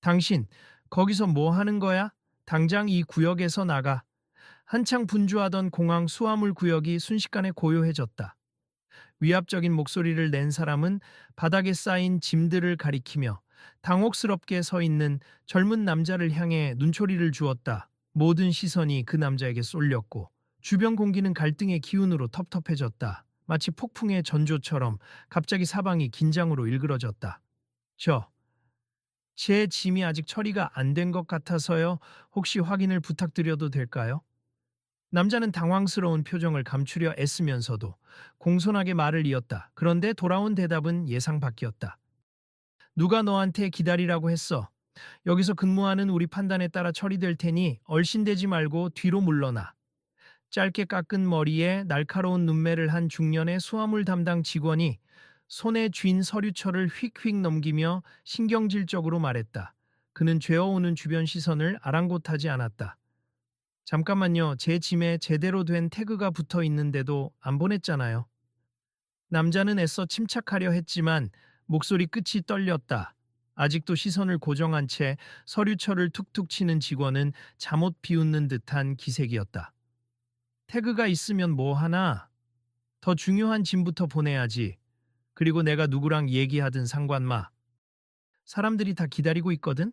당신, 거기서 뭐 하는 거야? 당장 이 구역에서 나가. 한창 분주하던 공항 수화물 구역이 순식간에 고요해졌다. 위압적인 목소리를 낸 사람은 바닥에 쌓인 짐들을 가리키며 당혹스럽게 서 있는 젊은 남자를 향해 눈초리를 주었다. 모든 시선이 그 남자에게 쏠렸고 주변 공기는 갈등의 기운으로 텁텁해졌다. 마치 폭풍의 전조처럼 갑자기 사방이 긴장으로 일그러졌다. 제 짐이 아직 처리가 안 된 것 같아서요. 혹시 확인을 부탁드려도 될까요? 남자는 당황스러운 표정을 감추려 애쓰면서도 공손하게 말을 이었다. 그런데 돌아온 대답은 예상 밖이었다. 누가 너한테 기다리라고 했어? 여기서 근무하는 우리 판단에 따라 처리될 테니 얼씬대지 말고 뒤로 물러나. 짧게 깎은 머리에 날카로운 눈매를 한 중년의 수화물 담당 직원이 손에 쥔 서류철을 휙휙 넘기며 신경질적으로 말했다. 그는 죄어오는 주변 시선을 아랑곳하지 않았다. 잠깐만요. 제 짐에 제대로 된 태그가 붙어 있는데도 안 보냈잖아요. 남자는 애써 침착하려 했지만 목소리 끝이 떨렸다. 아직도 시선을 고정한 채 서류철을 툭툭 치는 직원은 잠옷 비웃는 듯한 기색이었다. 태그가 있으면 뭐 하나? 더 중요한 짐부터 보내야지. 그리고 내가 누구랑 얘기하든 상관마. 사람들이 다 기다리고 있거든?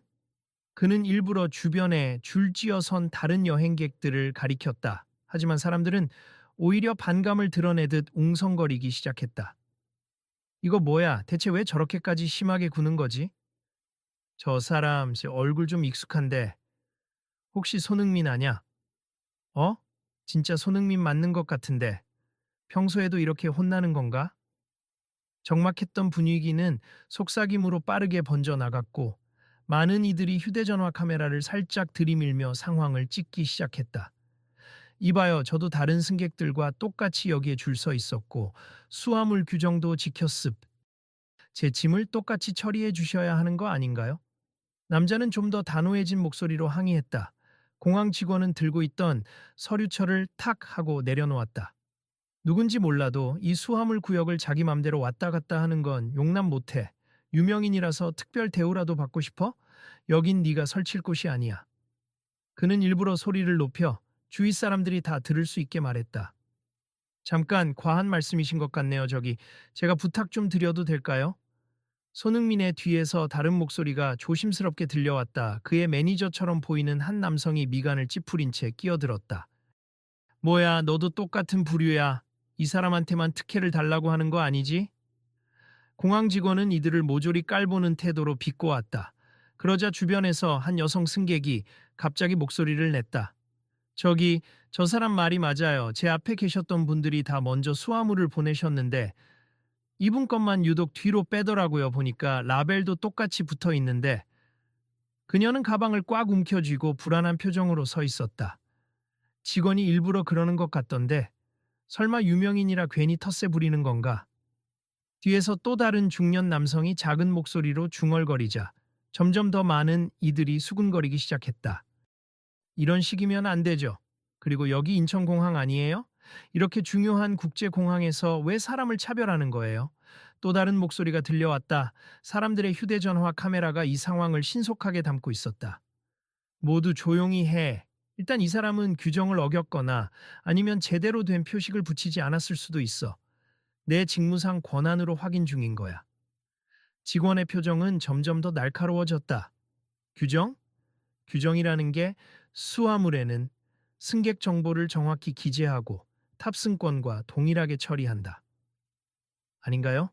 그는 일부러 주변에 줄지어 선 다른 여행객들을 가리켰다. 하지만 사람들은 오히려 반감을 드러내듯 웅성거리기 시작했다. 이거 뭐야? 대체 왜 저렇게까지 심하게 구는 거지? 저 사람 제 얼굴 좀 익숙한데 혹시 손흥민 아냐? 어? 진짜 손흥민 맞는 것 같은데 평소에도 이렇게 혼나는 건가? 적막했던 분위기는 속삭임으로 빠르게 번져나갔고 많은 이들이 휴대전화 카메라를 살짝 들이밀며 상황을 찍기 시작했다. 이봐요, 저도 다른 승객들과 똑같이 여기에 줄 서 있었고 수화물 규정도 지켰습. 제 짐을 똑같이 처리해 주셔야 하는 거 아닌가요? 남자는 좀 더 단호해진 목소리로 항의했다. 공항 직원은 들고 있던 서류철을 탁 하고 내려놓았다. 누군지 몰라도 이 수화물 구역을 자기 맘대로 왔다 갔다 하는 건 용납 못해. 유명인이라서 특별 대우라도 받고 싶어? 여긴 네가 설칠 곳이 아니야. 그는 일부러 소리를 높여 주위 사람들이 다 들을 수 있게 말했다. 잠깐 과한 말씀이신 것 같네요. 제가 부탁 좀 드려도 될까요? 손흥민의 뒤에서 다른 목소리가 조심스럽게 들려왔다. 그의 매니저처럼 보이는 한 남성이 미간을 찌푸린 채 끼어들었다. 뭐야, 너도 똑같은 부류야. 이 사람한테만 특혜를 달라고 하는 거 아니지? 공항 직원은 이들을 모조리 깔보는 태도로 비꼬았다. 그러자 주변에서 한 여성 승객이 갑자기 목소리를 냈다. 저 사람 말이 맞아요. 제 앞에 계셨던 분들이 다 먼저 수화물을 보내셨는데 이분 것만 유독 뒤로 빼더라고요. 보니까 라벨도 똑같이 붙어 있는데 그녀는 가방을 꽉 움켜쥐고 불안한 표정으로 서 있었다. 직원이 일부러 그러는 것 같던데 설마 유명인이라 괜히 텃세 부리는 건가? 뒤에서 또 다른 중년 남성이 작은 목소리로 중얼거리자 점점 더 많은 이들이 수군거리기 시작했다. 이런 식이면 안 되죠. 그리고 여기 인천공항 아니에요? 이렇게 중요한 국제공항에서 왜 사람을 차별하는 거예요? 또 다른 목소리가 들려왔다. 사람들의 휴대전화 카메라가 이 상황을 신속하게 담고 있었다. 모두 조용히 해. 일단 이 사람은 규정을 어겼거나 아니면 제대로 된 표식을 붙이지 않았을 수도 있어. 내 직무상 권한으로 확인 중인 거야. 직원의 표정은 점점 더 날카로워졌다. 규정? 규정이라는 게 수화물에는 승객 정보를 정확히 기재하고 탑승권과 동일하게 처리한다. 아닌가요?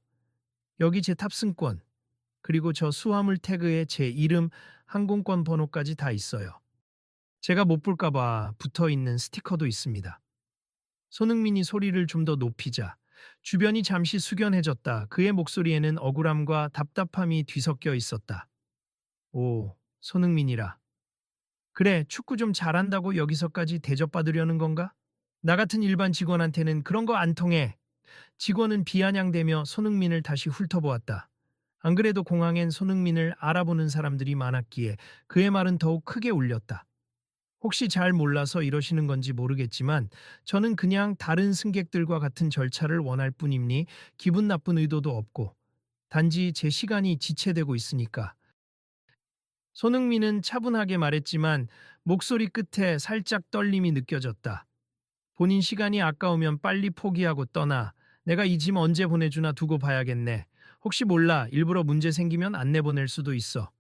여기 제 탑승권, 그리고 저 수화물 태그에 제 이름, 항공권 번호까지 다 있어요. 제가 못 볼까봐 붙어 있는 스티커도 있습니다. 손흥민이 소리를 좀 더 높이자 주변이 잠시 숙연해졌다. 그의 목소리에는 억울함과 답답함이 뒤섞여 있었다. 오, 손흥민이라. 그래, 축구 좀 잘한다고 여기서까지 대접받으려는 건가? 나 같은 일반 직원한테는 그런 거 안 통해. 직원은 비아냥대며 손흥민을 다시 훑어보았다. 안 그래도 공항엔 손흥민을 알아보는 사람들이 많았기에 그의 말은 더욱 크게 울렸다. 혹시 잘 몰라서 이러시는 건지 모르겠지만 저는 그냥 다른 승객들과 같은 절차를 원할 뿐이니 기분 나쁜 의도도 없고 단지 제 시간이 지체되고 있으니까 손흥민은 차분하게 말했지만 목소리 끝에 살짝 떨림이 느껴졌다. 본인 시간이 아까우면 빨리 포기하고 떠나. 내가 이 짐 언제 보내주나 두고 봐야겠네. 혹시 몰라 일부러 문제 생기면 안 내보낼 수도 있어.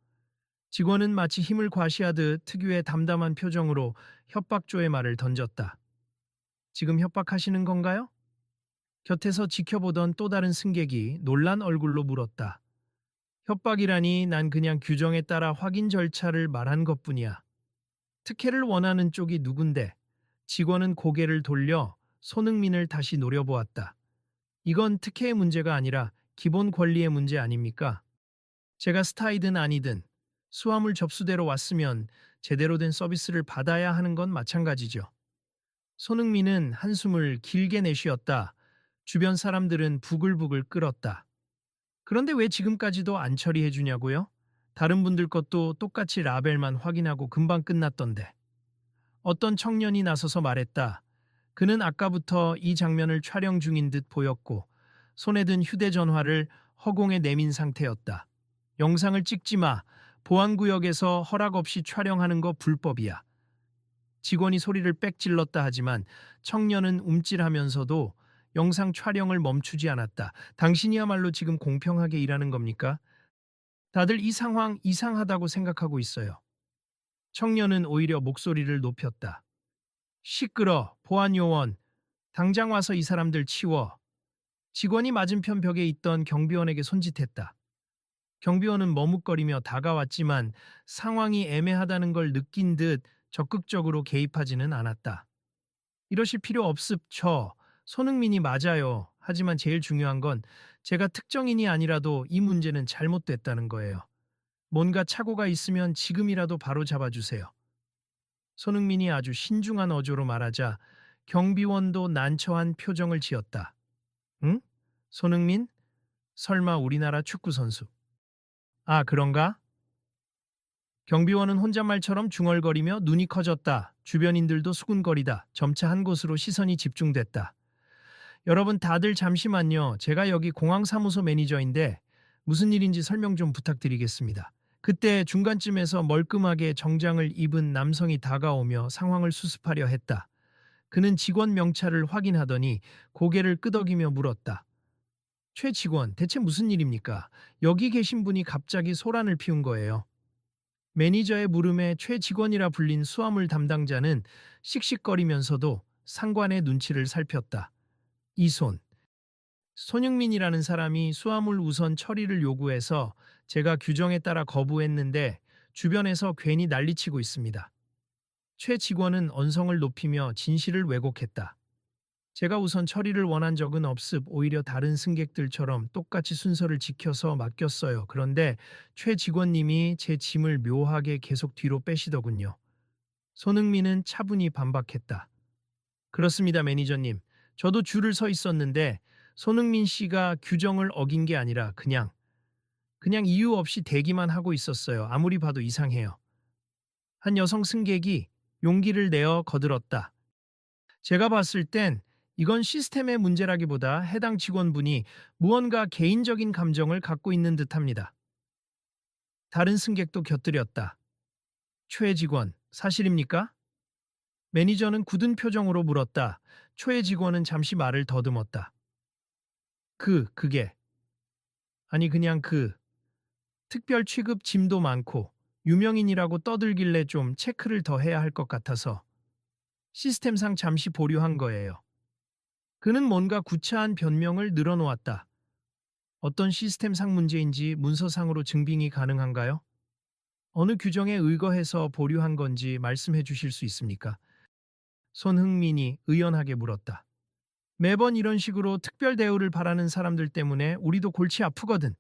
직원은 마치 힘을 과시하듯 특유의 담담한 표정으로 협박조의 말을 던졌다. 지금 협박하시는 건가요? 곁에서 지켜보던 또 다른 승객이 놀란 얼굴로 물었다. 협박이라니 난 그냥 규정에 따라 확인 절차를 말한 것뿐이야. 특혜를 원하는 쪽이 누군데? 직원은 고개를 돌려 손흥민을 다시 노려보았다. 이건 특혜의 문제가 아니라 기본 권리의 문제 아닙니까? 제가 스타이든 아니든 수화물 접수대로 왔으면 제대로 된 서비스를 받아야 하는 건 마찬가지죠. 손흥민은 한숨을 길게 내쉬었다. 주변 사람들은 부글부글 끓었다. 그런데 왜 지금까지도 안 처리해 주냐고요? 다른 분들 것도 똑같이 라벨만 확인하고 금방 끝났던데. 어떤 청년이 나서서 말했다. 그는 아까부터 이 장면을 촬영 중인 듯 보였고 손에 든 휴대전화를 허공에 내민 상태였다. 영상을 찍지 마. 보안구역에서 허락 없이 촬영하는 거 불법이야. 직원이 소리를 빽 질렀다 하지만 청년은 움찔하면서도 영상 촬영을 멈추지 않았다. 당신이야말로 지금 공평하게 일하는 겁니까? 다들 이 상황 이상하다고 생각하고 있어요. 청년은 오히려 목소리를 높였다. 시끄러, 보안요원. 당장 와서 이 사람들 치워. 직원이 맞은편 벽에 있던 경비원에게 손짓했다. 경비원은 머뭇거리며 다가왔지만 상황이 애매하다는 걸 느낀 듯 적극적으로 개입하지는 않았다. 이러실 필요 없습쳐. 손흥민이 맞아요. 하지만 제일 중요한 건 제가 특정인이 아니라도 이 문제는 잘못됐다는 거예요. 뭔가 착오가 있으면 지금이라도 바로 잡아주세요. 손흥민이 아주 신중한 어조로 말하자 경비원도 난처한 표정을 지었다. 응? 손흥민? 설마 우리나라 축구 선수? 아, 그런가? 경비원은 혼잣말처럼 중얼거리며 눈이 커졌다. 주변인들도 수군거리다. 점차 한 곳으로 시선이 집중됐다. 여러분 다들 잠시만요. 제가 여기 공항사무소 매니저인데 무슨 일인지 설명 좀 부탁드리겠습니다. 그때 중간쯤에서 멀끔하게 정장을 입은 남성이 다가오며 상황을 수습하려 했다. 그는 직원 명찰을 확인하더니 고개를 끄덕이며 물었다. 최 직원, 대체 무슨 일입니까? 여기 계신 분이 갑자기 소란을 피운 거예요. 매니저의 물음에 최 직원이라 불린 수화물 담당자는 씩씩거리면서도 상관의 눈치를 살폈다. 이손. 손흥민이라는 사람이 수화물 우선 처리를 요구해서 제가 규정에 따라 거부했는데 주변에서 괜히 난리치고 있습니다. 최 직원은 언성을 높이며 진실을 왜곡했다. 제가 우선 처리를 원한 적은 없음 오히려 다른 승객들처럼 똑같이 순서를 지켜서 맡겼어요. 그런데 최 직원님이 제 짐을 묘하게 계속 뒤로 빼시더군요. 손흥민은 차분히 반박했다. 그렇습니다, 매니저님. 저도 줄을 서 있었는데 손흥민 씨가 규정을 어긴 게 아니라 그냥 이유 없이 대기만 하고 있었어요. 아무리 봐도 이상해요. 한 여성 승객이 용기를 내어 거들었다. 제가 봤을 땐 이건 시스템의 문제라기보다 해당 직원분이 무언가 개인적인 감정을 갖고 있는 듯합니다. 다른 승객도 곁들였다. 최 직원, 사실입니까? 매니저는 굳은 표정으로 물었다. 최 직원은 잠시 말을 더듬었다. 그게. 아니 그냥 특별 취급 짐도 많고 유명인이라고 떠들길래 좀 체크를 더 해야 할 것 같아서 시스템상 잠시 보류한 거예요. 그는 뭔가 구차한 변명을 늘어놓았다. 어떤 시스템상 문제인지 문서상으로 증빙이 가능한가요? 어느 규정에 의거해서 보류한 건지 말씀해 주실 수 있습니까? 손흥민이 의연하게 물었다. 매번 이런 식으로 특별 대우를 바라는 사람들 때문에 우리도 골치 아프거든.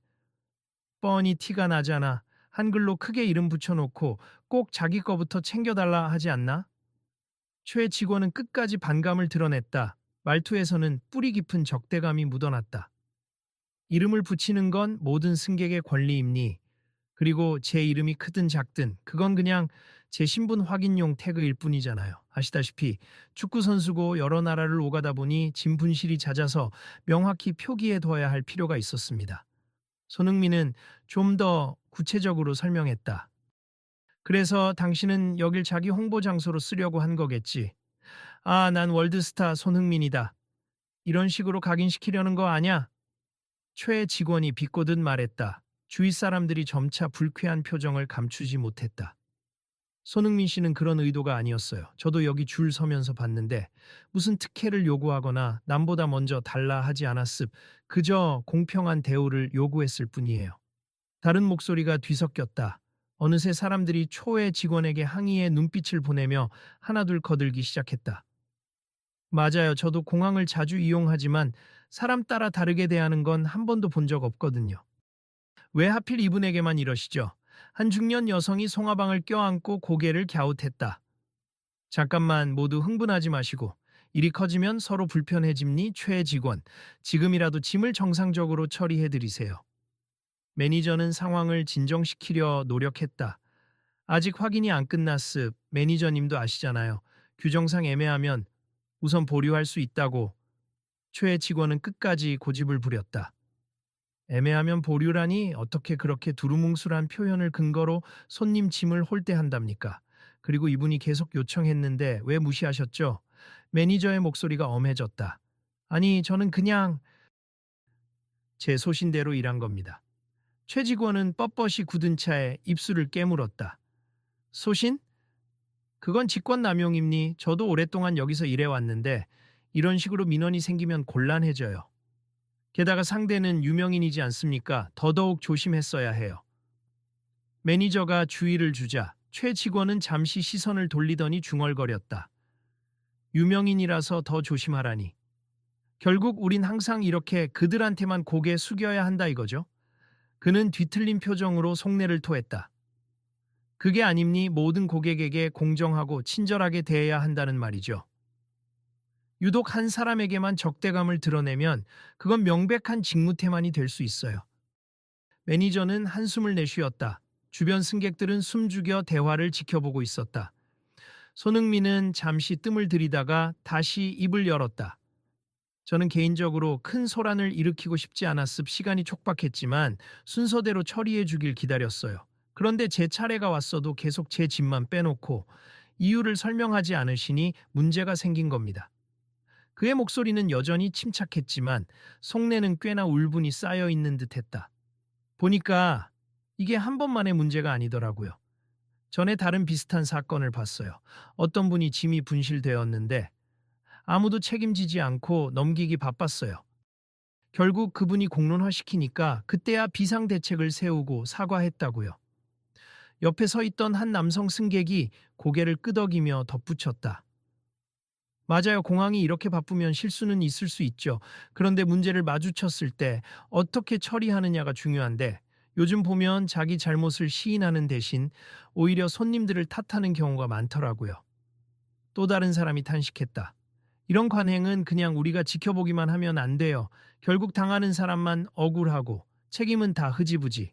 뻔히 티가 나잖아. 한글로 크게 이름 붙여놓고 꼭 자기 거부터 챙겨달라 하지 않나? 최 직원은 끝까지 반감을 드러냈다. 말투에서는 뿌리 깊은 적대감이 묻어났다. 이름을 붙이는 건 모든 승객의 권리입니. 그리고 제 이름이 크든 작든 그건 그냥 제 신분 확인용 태그일 뿐이잖아요. 아시다시피 축구 선수고 여러 나라를 오가다 보니 짐 분실이 잦아서 명확히 표기해 둬야 할 필요가 있었습니다. 손흥민은 좀 더 구체적으로 설명했다. 그래서 당신은 여길 자기 홍보 장소로 쓰려고 한 거겠지. 아, 난 월드스타 손흥민이다. 이런 식으로 각인시키려는 거 아냐? 최 직원이 비꼬듯 말했다. 주위 사람들이 점차 불쾌한 표정을 감추지 못했다. 손흥민 씨는 그런 의도가 아니었어요. 저도 여기 줄 서면서 봤는데 무슨 특혜를 요구하거나 남보다 먼저 달라 하지 않았습. 그저 공평한 대우를 요구했을 뿐이에요. 다른 목소리가 뒤섞였다. 어느새 사람들이 초회 직원에게 항의의 눈빛을 보내며 하나둘 거들기 시작했다. 맞아요. 저도 공항을 자주 이용하지만 사람 따라 다르게 대하는 건 한 번도 본 적 없거든요. 왜 하필 이분에게만 이러시죠? 한 중년 여성이 송화방을 껴안고 고개를 갸웃했다. 잠깐만 모두 흥분하지 마시고 일이 커지면 서로 불편해집니 최 직원. 지금이라도 짐을 정상적으로 처리해드리세요. 매니저는 상황을 진정시키려 노력했다. 아직 확인이 안 끝났습. 매니저님도 아시잖아요. 규정상 애매하면 우선 보류할 수 있다고. 최 직원은 끝까지 고집을 부렸다. 애매하면 보류라니 어떻게 그렇게 두루뭉술한 표현을 근거로 손님 짐을 홀대한답니까? 그리고 이분이 계속 요청했는데 왜 무시하셨죠? 매니저의 목소리가 엄해졌다. 아니, 저는 그냥 제 소신대로 일한 겁니다. 최 직원은 뻣뻣이 굳은 차에 입술을 깨물었다. 소신? 그건 직권남용입니? 저도 오랫동안 여기서 일해왔는데 이런 식으로 민원이 생기면 곤란해져요. 게다가 상대는 유명인이지 않습니까? 더더욱 조심했어야 해요. 매니저가 주의를 주자 최 직원은 잠시 시선을 돌리더니 중얼거렸다. 유명인이라서 더 조심하라니. 결국 우린 항상 이렇게 그들한테만 고개 숙여야 한다 이거죠? 그는 뒤틀린 표정으로 속내를 토했다. 그게 아닙니 모든 고객에게 공정하고 친절하게 대해야 한다는 말이죠. 유독 한 사람에게만 적대감을 드러내면 그건 명백한 직무태만이 될 수 있어요. 매니저는 한숨을 내쉬었다. 주변 승객들은 숨죽여 대화를 지켜보고 있었다. 손흥민은 잠시 뜸을 들이다가 다시 입을 열었다. 저는 개인적으로 큰 소란을 일으키고 싶지 않았습. 시간이 촉박했지만 순서대로 처리해 주길 기다렸어요. 그런데 제 차례가 왔어도 계속 제 짐만 빼놓고 이유를 설명하지 않으시니 문제가 생긴 겁니다. 그의 목소리는 여전히 침착했지만 속내는 꽤나 울분이 쌓여 있는 듯했다. 보니까 이게 한 번만의 문제가 아니더라고요. 전에 다른 비슷한 사건을 봤어요. 어떤 분이 짐이 분실되었는데 아무도 책임지지 않고 넘기기 바빴어요. 결국 그분이 공론화시키니까 그때야 비상대책을 세우고 사과했다고요. 옆에 서 있던 한 남성 승객이 고개를 끄덕이며 덧붙였다. 맞아요. 공항이 이렇게 바쁘면 실수는 있을 수 있죠. 그런데 문제를 마주쳤을 때 어떻게 처리하느냐가 중요한데 요즘 보면 자기 잘못을 시인하는 대신 오히려 손님들을 탓하는 경우가 많더라고요. 또 다른 사람이 탄식했다. 이런 관행은 그냥 우리가 지켜보기만 하면 안 돼요. 결국 당하는 사람만 억울하고 책임은 다 흐지부지.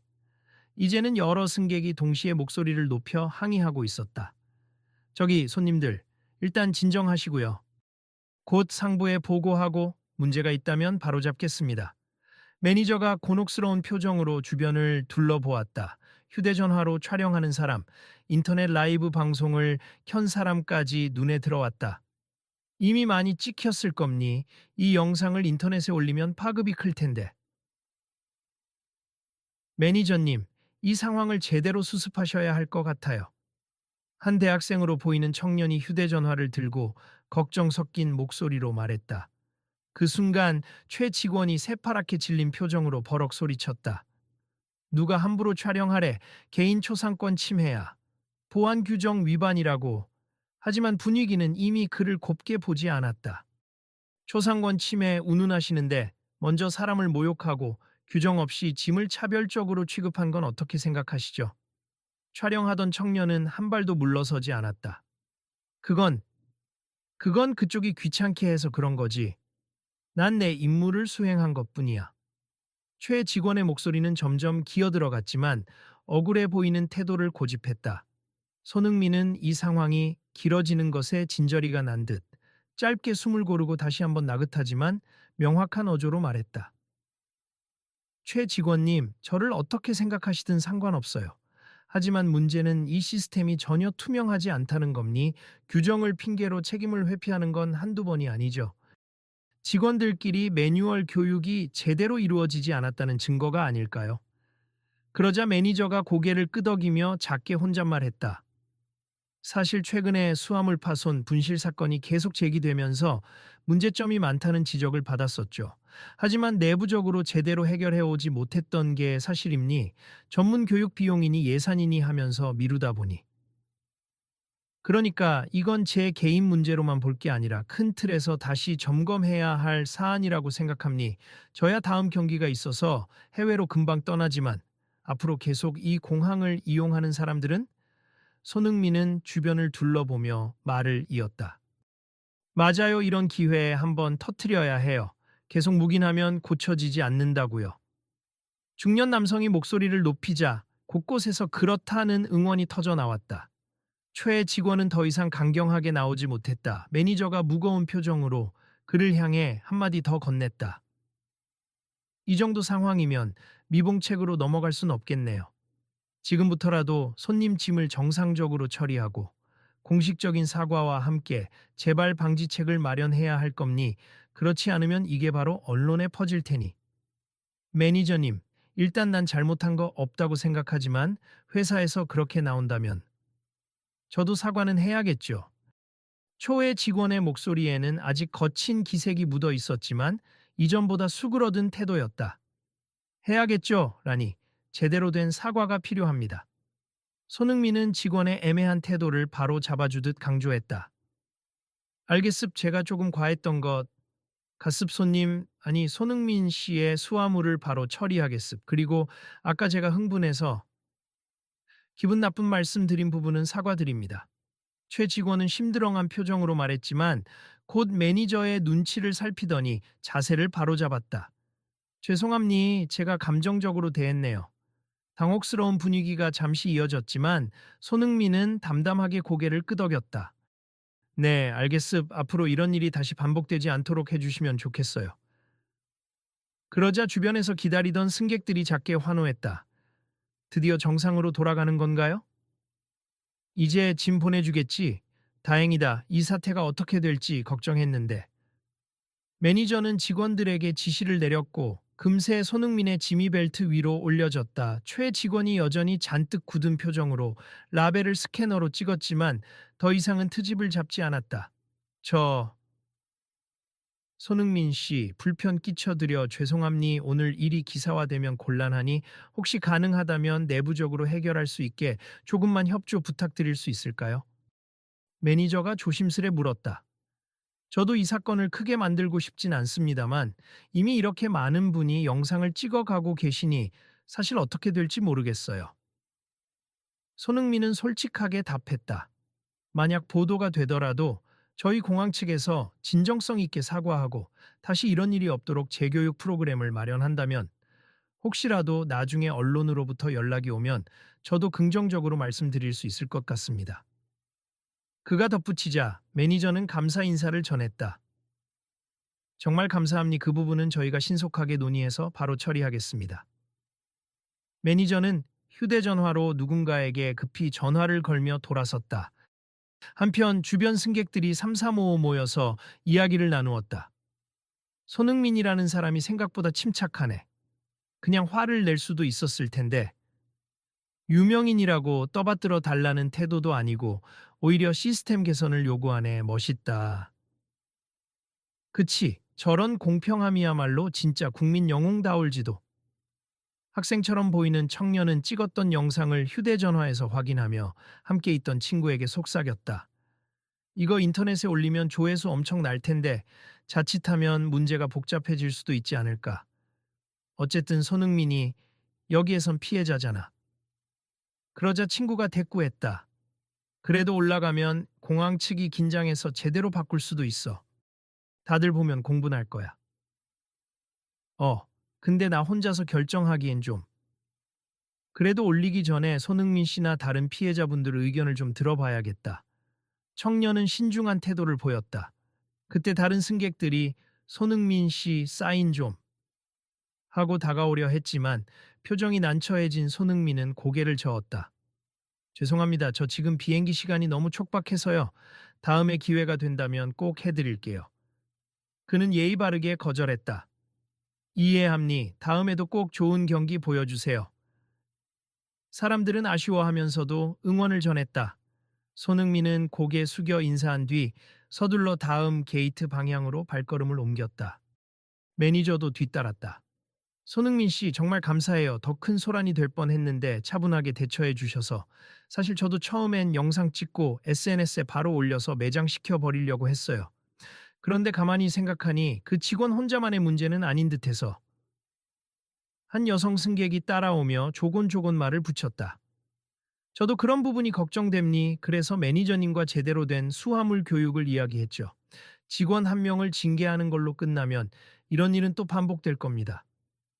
이제는 여러 승객이 동시에 목소리를 높여 항의하고 있었다. 저기 손님들, 일단 진정하시고요. 곧 상부에 보고하고 문제가 있다면 바로잡겠습니다. 매니저가 곤혹스러운 표정으로 주변을 둘러보았다. 휴대전화로 촬영하는 사람, 인터넷 라이브 방송을 켠 사람까지 눈에 들어왔다. 이미 많이 찍혔을 겁니. 이 영상을 인터넷에 올리면 파급이 클 텐데. 매니저님, 이 상황을 제대로 수습하셔야 할 것 같아요. 한 대학생으로 보이는 청년이 휴대전화를 들고 걱정 섞인 목소리로 말했다. 그 순간 최 직원이 새파랗게 질린 표정으로 버럭 소리쳤다. 누가 함부로 촬영하래. 개인 초상권 침해야. 보안 규정 위반이라고. 하지만 분위기는 이미 그를 곱게 보지 않았다. 초상권 침해에 운운하시는데 먼저 사람을 모욕하고 규정 없이 짐을 차별적으로 취급한 건 어떻게 생각하시죠? 촬영하던 청년은 한 발도 물러서지 않았다. 그건, 그건 그쪽이 귀찮게 해서 그런 거지. 난 내 임무를 수행한 것뿐이야. 최 직원의 목소리는 점점 기어들어갔지만 억울해 보이는 태도를 고집했다. 손흥민은 이 상황이 길어지는 것에 진저리가 난 듯 짧게 숨을 고르고 다시 한번 나긋하지만 명확한 어조로 말했다. 최 직원님, 저를 어떻게 생각하시든 상관없어요. 하지만 문제는 이 시스템이 전혀 투명하지 않다는 겁니. 규정을 핑계로 책임을 회피하는 건 한두 번이 아니죠. 직원들끼리 매뉴얼 교육이 제대로 이루어지지 않았다는 증거가 아닐까요? 그러자 매니저가 고개를 끄덕이며 작게 혼잣말했다. 사실 최근에 수화물 파손 분실 사건이 계속 제기되면서 문제점이 많다는 지적을 받았었죠. 하지만 내부적으로 제대로 해결해 오지 못했던 게 사실입니? 전문 교육 비용이니 예산이니 하면서 미루다 보니. 그러니까 이건 제 개인 문제로만 볼 게 아니라 큰 틀에서 다시 점검해야 할 사안이라고 생각합니. 저야 다음 경기가 있어서 해외로 금방 떠나지만 앞으로 계속 이 공항을 이용하는 사람들은. 손흥민은 주변을 둘러보며 말을 이었다. 맞아요. 이런 기회에 한번 터트려야 해요. 계속 묵인하면 고쳐지지 않는다고요. 중년 남성이 목소리를 높이자 곳곳에서 그렇다는 응원이 터져 나왔다. 최 직원은 더 이상 강경하게 나오지 못했다. 매니저가 무거운 표정으로 그를 향해 한마디 더 건넸다. 이 정도 상황이면 미봉책으로 넘어갈 순 없겠네요. 지금부터라도 손님 짐을 정상적으로 처리하고 공식적인 사과와 함께 재발 방지책을 마련해야 할 겁니. 그렇지 않으면 이게 바로 언론에 퍼질 테니. 매니저님, 일단 난 잘못한 거 없다고 생각하지만 회사에서 그렇게 나온다면 저도 사과는 해야겠죠. 초회 직원의 목소리에는 아직 거친 기색이 묻어 있었지만 이전보다 수그러든 태도였다. 해야겠죠, 라니. 제대로 된 사과가 필요합니다. 손흥민은 직원의 애매한 태도를 바로 잡아주듯 강조했다. 알겠습 제가 조금 과했던 것. 가습 손님, 아니 손흥민 씨의 수화물을 바로 처리하겠습. 그리고 아까 제가 흥분해서 기분 나쁜 말씀 드린 부분은 사과드립니다. 최 직원은 심드렁한 표정으로 말했지만 곧 매니저의 눈치를 살피더니 자세를 바로잡았다. 죄송합니. 제가 감정적으로 대했네요. 당혹스러운 분위기가 잠시 이어졌지만 손흥민은 담담하게 고개를 끄덕였다. 네, 알겠습. 앞으로 이런 일이 다시 반복되지 않도록 해주시면 좋겠어요. 그러자 주변에서 기다리던 승객들이 작게 환호했다. 드디어 정상으로 돌아가는 건가요? 이제 짐 보내주겠지? 다행이다. 이 사태가 어떻게 될지 걱정했는데. 매니저는 직원들에게 지시를 내렸고 금세 손흥민의 지미벨트 위로 올려졌다. 최 직원이 여전히 잔뜩 굳은 표정으로 라벨을 스캐너로 찍었지만 더 이상은 트집을 잡지 않았다. 저 손흥민 씨, 불편 끼쳐드려 죄송합니. 오늘 일이 기사화되면 곤란하니 혹시 가능하다면 내부적으로 해결할 수 있게 조금만 협조 부탁드릴 수 있을까요? 매니저가 조심스레 물었다. 저도 이 사건을 크게 만들고 싶진 않습니다만 이미 이렇게 많은 분이 영상을 찍어가고 계시니 사실 어떻게 될지 모르겠어요. 손흥민은 솔직하게 답했다. 만약 보도가 되더라도 저희 공항 측에서 진정성 있게 사과하고 다시 이런 일이 없도록 재교육 프로그램을 마련한다면 혹시라도 나중에 언론으로부터 연락이 오면 저도 긍정적으로 말씀드릴 수 있을 것 같습니다. 그가 덧붙이자 매니저는 감사 인사를 전했다. 정말 감사합니. 그 부분은 저희가 신속하게 논의해서 바로 처리하겠습니다. 매니저는 휴대전화로 누군가에게 급히 전화를 걸며 돌아섰다. 한편 주변 승객들이 삼삼오오 모여서 이야기를 나누었다. 손흥민이라는 사람이 생각보다 침착하네. 그냥 화를 낼 수도 있었을 텐데. 유명인이라고 떠받들어 달라는 태도도 아니고 오히려 시스템 개선을 요구하네. 멋있다. 그치, 저런 공평함이야말로 진짜 국민 영웅다울지도. 학생처럼 보이는 청년은 찍었던 영상을 휴대전화에서 확인하며 함께 있던 친구에게 속삭였다. 이거 인터넷에 올리면 조회수 엄청 날 텐데 자칫하면 문제가 복잡해질 수도 있지 않을까. 어쨌든 손흥민이 여기에선 피해자잖아. 그러자 친구가 대꾸했다. 그래도 올라가면 공항 측이 긴장해서 제대로 바꿀 수도 있어. 다들 보면 공분할 거야. 근데 나 혼자서 결정하기엔 좀. 그래도 올리기 전에 손흥민 씨나 다른 피해자분들 의견을 좀 들어봐야겠다. 청년은 신중한 태도를 보였다. 그때 다른 승객들이 손흥민 씨 사인 좀 하고 다가오려 했지만 표정이 난처해진 손흥민은 고개를 저었다. 죄송합니다. 저 지금 비행기 시간이 너무 촉박해서요. 다음에 기회가 된다면 꼭 해드릴게요. 그는 예의 바르게 거절했다. 이해합니. 다음에도 꼭 좋은 경기 보여주세요. 사람들은 아쉬워하면서도 응원을 전했다. 손흥민은 고개 숙여 인사한 뒤 서둘러 다음 게이트 방향으로 발걸음을 옮겼다. 매니저도 뒤따랐다. 손흥민 씨 정말 감사해요. 더 큰 소란이 될 뻔했는데 차분하게 대처해 주셔서. 사실 저도 처음엔 영상 찍고 SNS에 바로 올려서 매장시켜 버리려고 했어요. 그런데 가만히 생각하니 그 직원 혼자만의 문제는 아닌 듯해서. 한 여성 승객이 따라오며 조곤조곤 말을 붙였다. 저도 그런 부분이 걱정됩니. 그래서 매니저님과 제대로 된 수화물 교육을 이야기했죠. 직원 한 명을 징계하는 걸로 끝나면 이런 일은 또 반복될 겁니다.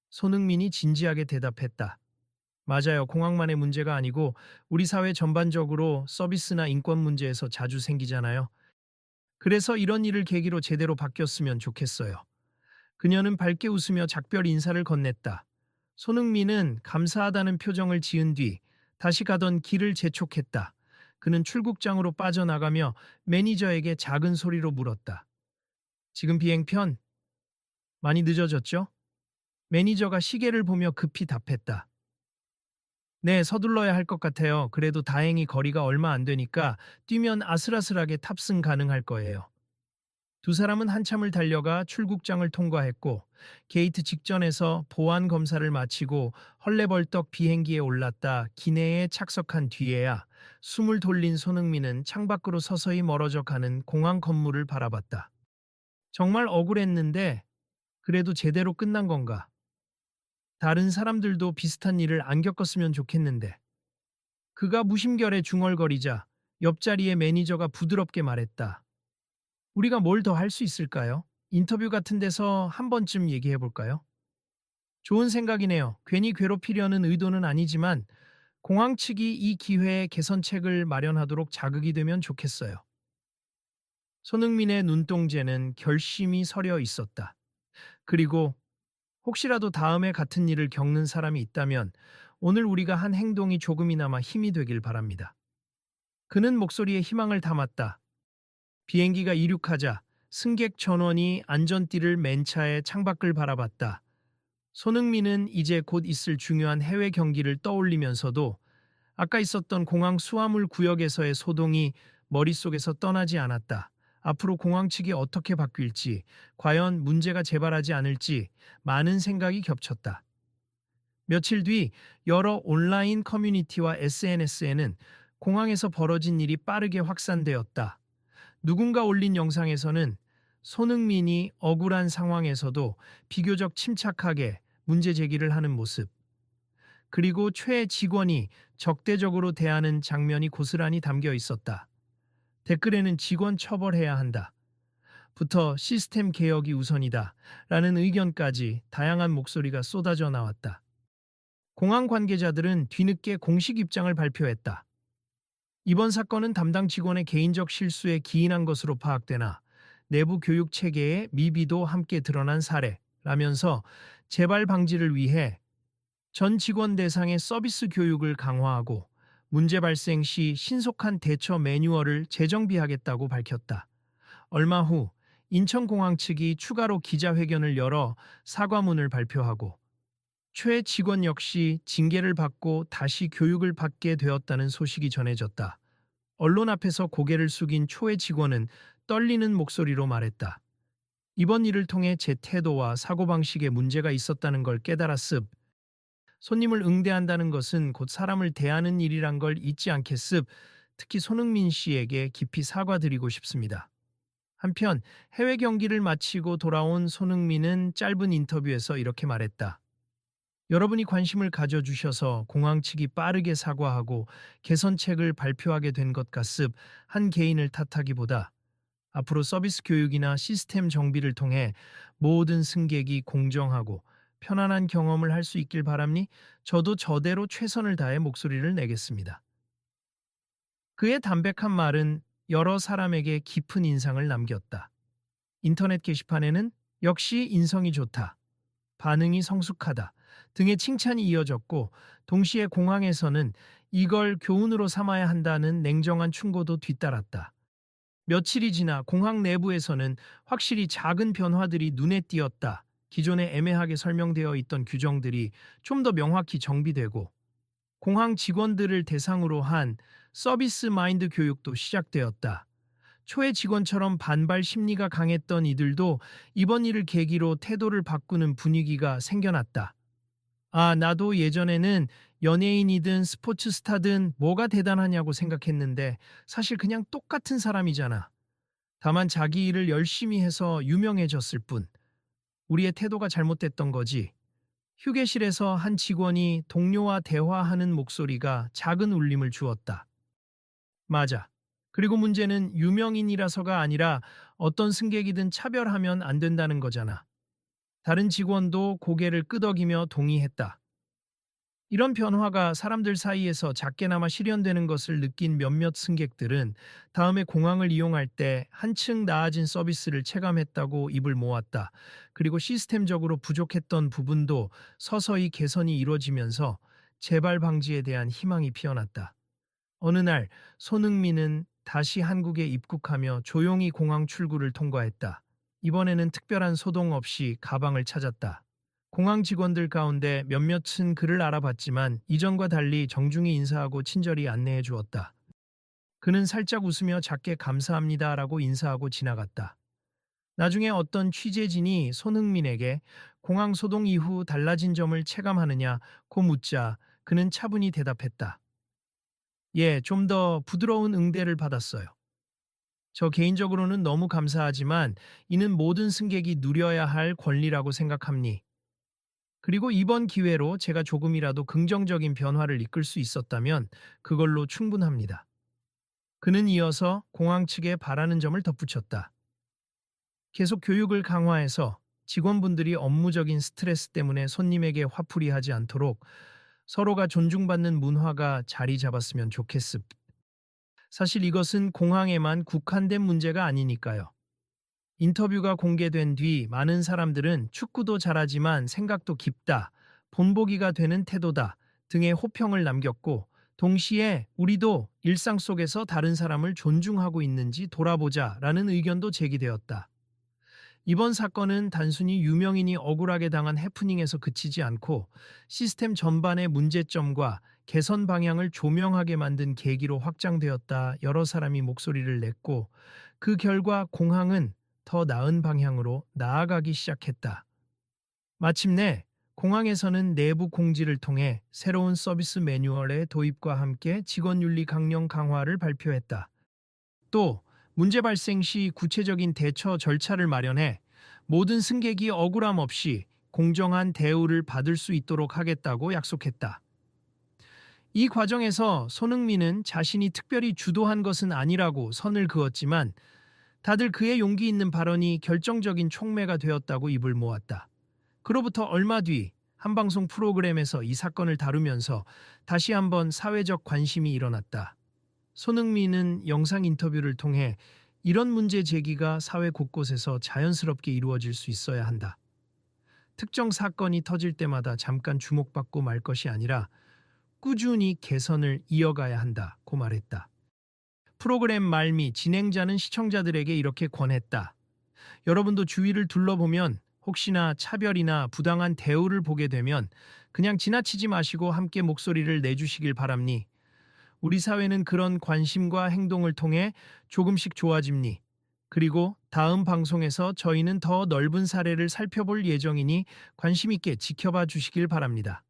손흥민이 진지하게 대답했다. 맞아요. 공항만의 문제가 아니고 우리 사회 전반적으로 서비스나 인권 문제에서 자주 생기잖아요. 그래서 이런 일을 계기로 제대로 바뀌었으면 좋겠어요. 그녀는 밝게 웃으며 작별 인사를 건넸다. 손흥민은 감사하다는 표정을 지은 뒤 다시 가던 길을 재촉했다. 그는 출국장으로 빠져나가며 매니저에게 작은 소리로 물었다. 지금 비행편? 많이 늦어졌죠? 매니저가 시계를 보며 급히 답했다. 네, 서둘러야 할 것 같아요. 그래도 다행히 거리가 얼마 안 되니까 뛰면 아슬아슬하게 탑승 가능할 거예요. 두 사람은 한참을 달려가 출국장을 통과했고 게이트 직전에서 보안 검사를 마치고 헐레벌떡 비행기에 올랐다. 기내에 착석한 뒤에야 숨을 돌린 손흥민은 창밖으로 서서히 멀어져 가는 공항 건물을 바라봤다. 정말 억울했는데 그래도 제대로 끝난 건가? 다른 사람들도 비슷한 일을 안 겪었으면 좋겠는데. 그가 무심결에 중얼거리자 옆자리의 매니저가 부드럽게 말했다. 우리가 뭘 더 할 수 있을까요? 인터뷰 같은 데서 한 번쯤 얘기해 볼까요? 좋은 생각이네요. 괜히 괴롭히려는 의도는 아니지만 공항 측이 이 기회에 개선책을 마련하도록 자극이 되면 좋겠어요. 손흥민의 눈동자는 결심이 서려 있었다. 그리고 혹시라도 다음에 같은 일을 겪는 사람이 있다면 오늘 우리가 한 행동이 조금이나마 힘이 되길 바랍니다. 그는 목소리에 희망을 담았다. 비행기가 이륙하자 승객 전원이 안전띠를 맨 차에 창밖을 바라봤다. 손흥민은 이제 곧 있을 중요한 해외 경기를 떠올리면서도 아까 있었던 공항 수화물 구역에서의 소동이 머릿속에서 떠나지 않았다. 앞으로 공항 측이 어떻게 바뀔지, 과연 문제가 재발하지 않을지 많은 생각이 겹쳤다. 며칠 뒤 여러 온라인 커뮤니티와 SNS에는 공항에서 벌어진 일이 빠르게 확산되었다. 누군가 올린 영상에서는 손흥민이 억울한 상황에서도 비교적 침착하게 문제 제기를 하는 모습, 그리고 최 직원이 적대적으로 대하는 장면이 고스란히 담겨 있었다. 댓글에는 직원 처벌해야 한다. 부터 시스템 개혁이 우선이다. 라는 의견까지 다양한 목소리가 쏟아져 나왔다. 공항 관계자들은 뒤늦게 공식 입장을 발표했다. 이번 사건은 담당 직원의 개인적 실수에 기인한 것으로 파악되나 내부 교육 체계의 미비도 함께 드러난 사례라면서 재발 방지를 위해 전 직원 대상의 서비스 교육을 강화하고 문제 발생 시 신속한 대처 매뉴얼을 재정비하겠다고 밝혔다. 얼마 후 인천공항 측이 추가로 기자회견을 열어 사과문을 발표하고 최 직원 역시 징계를 받고 다시 교육을 받게 되었다는 소식이 전해졌다. 언론 앞에서 고개를 숙인 초의 직원은 떨리는 목소리로 말했다. 이번 일을 통해 제 태도와 사고방식에 문제가 있었다는 걸 깨달았습. 손님을 응대한다는 것은 곧 사람을 대하는 일이란 걸 잊지 않겠습. 특히 손흥민 씨에게 깊이 사과드리고 싶습니다. 한편 해외 경기를 마치고 돌아온 손흥민은 짧은 인터뷰에서 이렇게 말했다. 여러분이 관심을 가져주셔서 공항 측이 빠르게 사과하고 개선책을 발표하게 된 것 같습. 한 개인을 탓하기보다 앞으로 서비스 교육이나 시스템 정비를 통해 모든 승객이 공정하고 편안한 경험을 할 수 있길 바랍니? 저도 저대로 최선을 다해 목소리를 내겠습니다. 그의 담백한 말은 여러 사람에게 깊은 인상을 남겼다. 인터넷 게시판에는 역시 인성이 좋다, 반응이 성숙하다 등의 칭찬이 이어졌고 동시에 공항에서는 이걸 교훈으로 삼아야 한다는 냉정한 충고도 뒤따랐다. 며칠이 지나 공항 내부에서는 확실히 작은 변화들이 눈에 띄었다. 기존에 애매하게 설명되어 있던 규정들이 좀 더 명확히 정비되고 공항 직원들을 대상으로 한 서비스 마인드 교육도 시작되었다. 초회 직원처럼 반발 심리가 강했던 이들도 이번 일을 계기로 태도를 바꾸는 분위기가 생겨났다. 아, 나도 예전에는 연예인이든 스포츠 스타든 뭐가 대단하냐고 생각했는데 사실 그냥 똑같은 사람이잖아. 다만 자기 일을 열심히 해서 유명해졌을 뿐. 우리의 태도가 잘못됐던 거지. 휴게실에서 한 직원이 동료와 대화하는 목소리가 작은 울림을 주었다. 맞아. 그리고 문제는 유명인이라서가 아니라 어떤 승객이든 차별하면 안 된다는 거잖아. 다른 직원도 고개를 끄덕이며 동의했다. 이런 변화가 사람들 사이에서 작게나마 실현되는 것을 느낀 몇몇 승객들은 다음에 공항을 이용할 때 한층 나아진 서비스를 체감했다고 입을 모았다. 그리고 시스템적으로 부족했던 부분도 서서히 개선이 이루어지면서 재발 방지에 대한 희망이 피어났다. 어느 날 손흥민은 다시 한국에 입국하며 조용히 공항 출구를 통과했다. 이번에는 특별한 소동 없이 가방을 찾았다. 공항 직원들 가운데 몇몇은 그를 알아봤지만 이전과 달리 정중히 인사하고 친절히 안내해 주었다. 그는 살짝 웃으며 작게 감사합니다라고 인사하고 지나갔다. 나중에 어떤 취재진이 손흥민에게 공항 소동 이후 달라진 점을 체감하느냐고 묻자 그는 차분히 대답했다. 예, 좀 더 부드러운 응대를 받았어요. 저 개인적으로는 너무 감사하지만 이는 모든 승객이 누려야 할 권리라고 생각합니. 그리고 이번 기회로 제가 조금이라도 긍정적인 변화를 이끌 수 있었다면 그걸로 충분합니다. 그는 이어서 공항 측에 바라는 점을 덧붙였다. 계속 교육을 강화해서 직원분들이 업무적인 스트레스 때문에 손님에게 화풀이 하지 않도록 서로가 존중받는 문화가 자리 잡았으면 좋겠습. 사실 이것은 공항에만 국한된 문제가 아니니까요. 인터뷰가 공개된 뒤 많은 사람들은 축구도 잘하지만 생각도 깊다, 본보기가 되는 태도다 등의 호평을 남겼고 동시에 우리도 일상 속에서 다른 사람을 존중하고 있는지 돌아보자라는 의견도 제기되었다. 이번 사건은 단순히 유명인이 억울하게 당한 해프닝에서 그치지 않고 시스템 전반의 문제점과 개선 방향을 조명하게 만든 계기로 확장되었다. 여러 사람이 목소리를 냈고 그 결과 공항은 더 나은 방향으로 나아가기 시작했다. 마침내 공항에서는 내부 공지를 통해 새로운 서비스 매뉴얼의 도입과 함께 직원윤리 강령 강화를 발표했다. 또 문제 발생 시 구체적인 대처 절차를 마련해 모든 승객이 억울함 없이 공정한 대우를 받을 수 있도록 하겠다고 약속했다. 이 과정에서 손흥민은 자신이 특별히 주도한 것은 아니라고 선을 그었지만 다들 그의 용기 있는 발언이 결정적인 촉매가 되었다고 입을 모았다. 그로부터 얼마 뒤 한 방송 프로그램에서 이 사건을 다루면서 다시 한번 사회적 관심이 일어났다. 손흥민은 영상 인터뷰를 통해 이런 문제 제기가 사회 곳곳에서 자연스럽게 이루어질 수 있어야 한다. 특정 사건이 터질 때마다 잠깐 주목받고 말 것이 아니라 꾸준히 개선을 이어가야 한다고 말했다. 프로그램 말미 진행자는 시청자들에게 이렇게 권했다. 여러분도 주위를 둘러보면 혹시나 차별이나 부당한 대우를 보게 되면 그냥 지나치지 마시고 함께 목소리를 내주시길 바랍니. 우리 사회는 그런 관심과 행동을 통해 조금씩 좋아집니. 그리고 다음 방송에서 저희는 더 넓은 사례를 살펴볼 예정이니 관심 있게 지켜봐 주시길 바랍니다.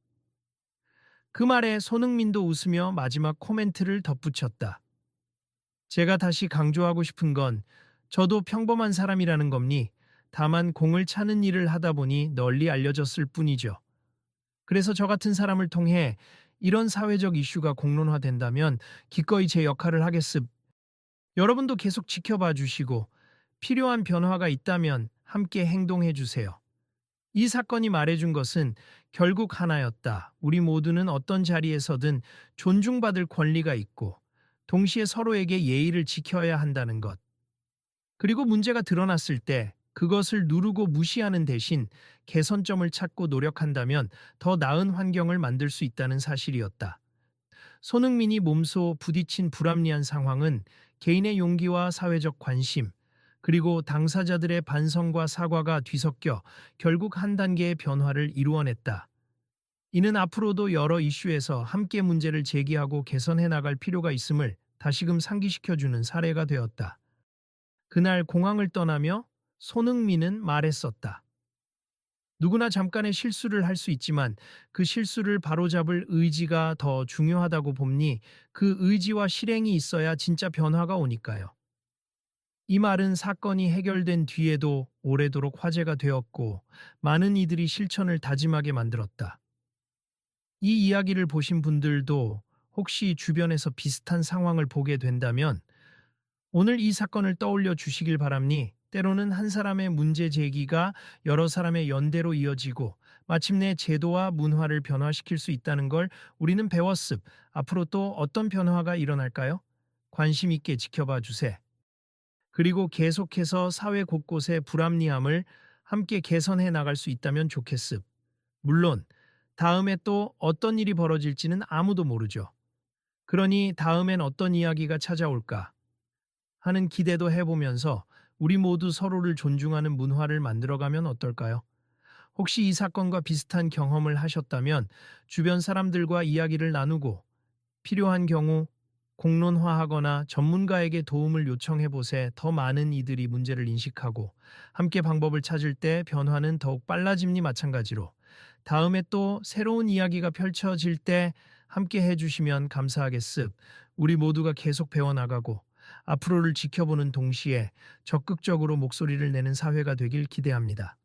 그 말에 손흥민도 웃으며 마지막 코멘트를 덧붙였다. 제가 다시 강조하고 싶은 건 저도 평범한 사람이라는 겁니. 다만 공을 차는 일을 하다 보니 널리 알려졌을 뿐이죠. 그래서 저 같은 사람을 통해 이런 사회적 이슈가 공론화된다면 기꺼이 제 역할을 하겠습. 여러분도 계속 지켜봐 주시고 필요한 변화가 있다면 함께 행동해 주세요. 이 사건이 말해준 것은 결국 하나였다. 우리 모두는 어떤 자리에서든 존중받을 권리가 있고 동시에 서로에게 예의를 지켜야 한다는 것. 그리고 문제가 드러났을 때 그것을 누르고 무시하는 대신 개선점을 찾고 노력한다면 더 나은 환경을 만들 수 있다는 사실이었다. 손흥민이 몸소 부딪힌 불합리한 상황은 개인의 용기와 사회적 관심, 그리고 당사자들의 반성과 사과가 뒤섞여 결국 한 단계의 변화를 이루어냈다. 이는 앞으로도 여러 이슈에서 함께 문제를 제기하고 개선해 나갈 필요가 있음을 다시금 상기시켜주는 사례가 되었다. 그날 공항을 떠나며 손흥민은 말했었다. 누구나 잠깐의 실수를 할 수 있지만 그 실수를 바로잡을 의지가 더 중요하다고 봅니 그 의지와 실행이 있어야 진짜 변화가 오니까요. 이 말은 사건이 해결된 뒤에도 오래도록 화제가 되었고 많은 이들이 실천을 다짐하게 만들었다. 이 이야기를 보신 분들도 혹시 주변에서 비슷한 상황을 보게 된다면 오늘 이 사건을 떠올려 주시길 바랍니. 때로는 한 사람의 문제 제기가 여러 사람의 연대로 이어지고 마침내 제도와 문화를 변화시킬 수 있다는 걸 우리는 배웠습. 앞으로 또 어떤 변화가 일어날까요? 관심 있게 지켜봐 주세요. 그리고 계속해서 사회 곳곳의 불합리함을 함께 개선해 나갈 수 있다면 좋겠습. 물론 다음에 또 어떤 일이 벌어질지는 아무도 모르죠. 그러니 다음엔 어떤 이야기가 찾아올까 하는 기대도 해보면서 우리 모두 서로를 존중하는 문화를 만들어가면 어떨까요? 혹시 이 사건과 비슷한 경험을 하셨다면 주변 사람들과 이야기를 나누고 필요한 경우 공론화하거나 전문가에게 도움을 요청해 보세. 더 많은 이들이 문제를 인식하고 함께 방법을 찾을 때 변화는 더욱 빨라짐니 마찬가지로 다음에 또 새로운 이야기가 펼쳐질 때 함께 해주시면 감사하겠습. 우리 모두가 계속 배워나가고 앞으로를 지켜보는 동시에 적극적으로 목소리를 내는 사회가 되길 기대합니다.